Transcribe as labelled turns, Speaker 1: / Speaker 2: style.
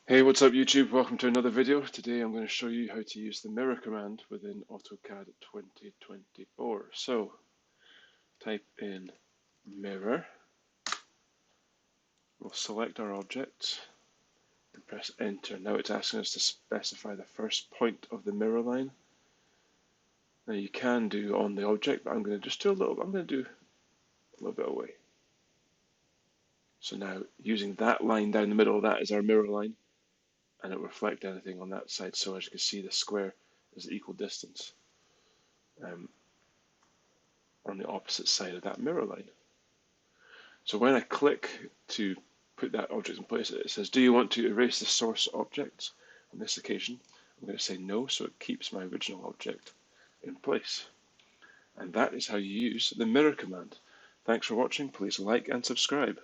Speaker 1: Hey, what's up YouTube? Welcome to another video. Today I'm going to show you how to use the mirror command within AutoCAD 2024. So, type in mirror, we'll select our object and press enter. Now it's asking us to specify the first point of the mirror line. Now you can do on the object, but I'm going to just do I'm going to do a little bit away. So now using that line down the middle, that is our mirror line, and it will reflect anything on that side. So as you can see, the square is equal distance. On the opposite side of that mirror line. So when I click to put that object in place, it says, do you want to erase the source object? On this occasion, I'm going to say no, so it keeps my original object in place. And that is how you use the mirror command. Thanks for watching. Please like and subscribe.